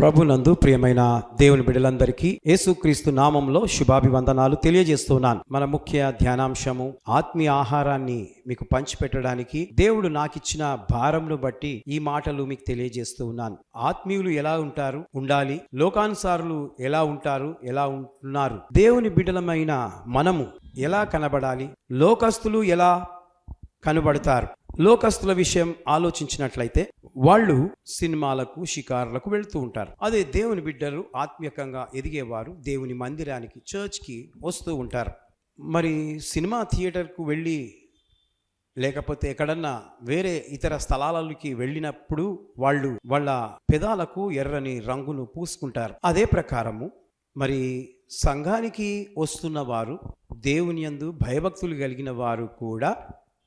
ప్రభునందు ప్రియమైన దేవుని బిడ్డలందరికీ యేసుక్రీస్తు నామంలో శుభాభివందనాలు తెలియజేస్తున్నాను. మన ముఖ్య ధ్యానాంశము ఆత్మీయ ఆహారాన్ని మీకు పంచిపెట్టడానికి దేవుడు నాకిచ్చిన భారంను బట్టి ఈ మాటలు మీకు తెలియజేస్తూ ఉన్నాను. ఆత్మీయులు ఎలా ఉంటారు, ఉండాలి, లోకానుసారులు ఎలా ఉంటారు, ఎలా ఉంటున్నారు, దేవుని బిడ్డలమైన మనము ఎలా కనబడాలి, లోకస్తులు ఎలా కనబడతారు. లోకస్తుల విషయం ఆలోచించినట్లయితే వాళ్ళు సినిమాలకు, షికారులకు వెళ్తూ ఉంటారు. అదే దేవుని బిడ్డలు ఆత్మీయంగా ఎదిగేవారు దేవుని మందిరానికి, చర్చ్కి వస్తూ ఉంటారు. మరి సినిమా థియేటర్కు వెళ్ళి లేకపోతే ఎక్కడన్నా వేరే ఇతర స్థలాలకి వెళ్ళినప్పుడు వాళ్ళు వాళ్ళ పెదాలకు ఎర్రని రంగును పూసుకుంటారు. అదే ప్రకారము మరి సంఘానికి వస్తున్న వారు, దేవుని యందు భయభక్తులు కలిగిన వారు కూడా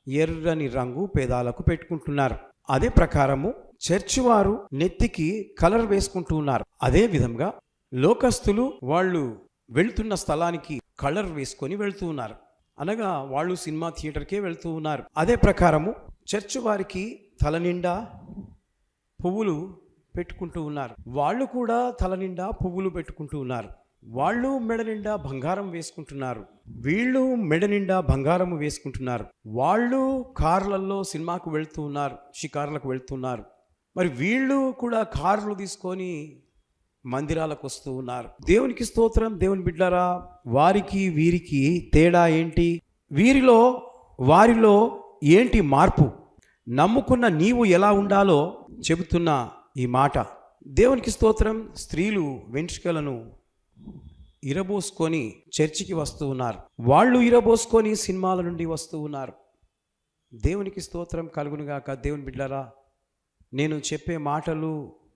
ఎర్రని రంగు పేదాలకు పెట్టుకుంటున్నారు. అదే ప్రకారము చర్చి వారు నెత్తికి కలర్ వేసుకుంటూ ఉన్నారు. అదే విధంగా లోకస్తులు వాళ్ళు వెళ్తున్న స్థలానికి కలర్ వేసుకొని వెళ్తూ ఉన్నారు, అనగా వాళ్ళు సినిమా థియేటర్కే వెళ్తూ ఉన్నారు. అదే ప్రకారము చర్చి వారికి తల నిండా పువ్వులు పెట్టుకుంటూ ఉన్నారు, వాళ్ళు కూడా తల నిండా పువ్వులు పెట్టుకుంటూ ఉన్నారు. వాళ్ళు మెడ నిండా బంగారం వేసుకుంటున్నారు, వీళ్ళు మెడ నిండా బంగారము వేసుకుంటున్నారు. వాళ్ళు కార్లలో సినిమాకు వెళ్తూ ఉన్నారు, షికార్లకు వెళ్తున్నారు. మరి వీళ్ళు కూడా కార్లు తీసుకొని మందిరాలకు వస్తూ ఉన్నారు. దేవునికి స్తోత్రం. దేవుని బిడ్డలారా, వారికి వీరికి తేడా ఏంటి? వీరిలో వారిలో ఏంటి మార్పు? నమ్ముకున్న నీవు ఎలా ఉండాలో చెబుతున్న ఈ మాట. దేవునికి స్తోత్రం. స్త్రీలు వెంట్రుకలను ఇరబోసుకొని చర్చికి వస్తూ ఉన్నారు, వాళ్ళు ఇరబోసుకొని సినిమాల నుండి వస్తూ ఉన్నారు. దేవునికి స్తోత్రం కలుగునుగాక. దేవుని బిడ్డలారా, నేను చెప్పే మాటలు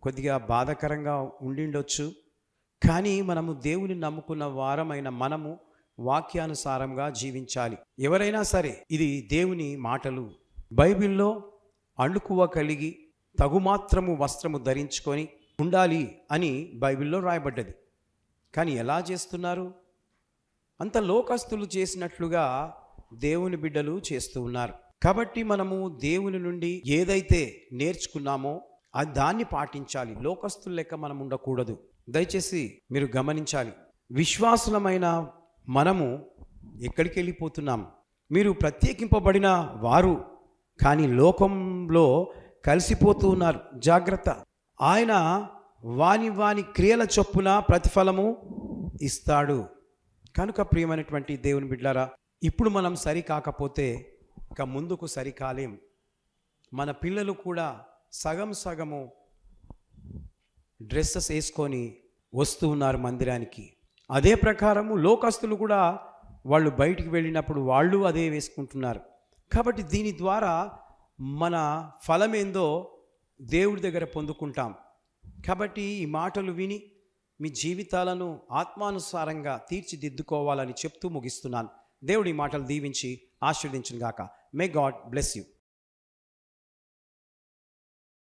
కొద్దిగా బాధాకరంగా ఉండిండొచ్చు, కానీ మనము దేవుని నమ్ముకున్న వారమైన మనము వాక్యానుసారంగా జీవించాలి. ఎవరైనా సరే, ఇది దేవుని మాటలు. బైబిల్లో అణుకువ కలిగి తగుమాత్రము వస్త్రము ధరించుకొని ఉండాలి అని బైబిల్లో రాయబడ్డది. కానీ ఎలా చేస్తున్నారు? అంత లోకస్తులు చేసినట్లుగా దేవుని బిడ్డలు చేస్తూ ఉన్నారు. కాబట్టి మనము దేవుని నుండి ఏదైతే నేర్చుకున్నామో దాన్ని పాటించాలి. లోకస్తుల లెక్క మనం ఉండకూడదు. దయచేసి మీరు గమనించాలి. విశ్వాసులమైన మనము ఎక్కడికి వెళ్ళిపోతున్నాం? మీరు ప్రత్యేకింపబడిన వారు, కానీ లోకంలో కలిసిపోతూ ఉన్నారు. జాగ్రత్త. ఆయన వాని క్రియల చొప్పున ప్రతిఫలము ఇస్తాడు. కనుక ప్రియమైనటువంటి దేవుని బిడ్డలారా, ఇప్పుడు మనం సరి కాకపోతే ఇక ముందుకు సరికాలేం. మన పిల్లలు కూడా సగము డ్రెస్సెస్ వేసుకొని వస్తూ ఉన్నారు మందిరానికి. అదే ప్రకారము లోకస్తులు కూడా వాళ్ళు బయటికి వెళ్ళినప్పుడు వాళ్ళు అదే వేసుకుంటున్నారు. కాబట్టి దీని ద్వారా మన ఫలమేందో దేవుడి దగ్గర పొందుకుంటాం. కాబట్టి ఈ మాటలు విని మీ జీవితాలను ఆత్మానుసారంగా తీర్చిదిద్దుకోవాలని చెప్తూ ముగిస్తున్నాను. దేవుడి మాటలు దీవించి ఆశీర్వదించును గాక. May God bless you.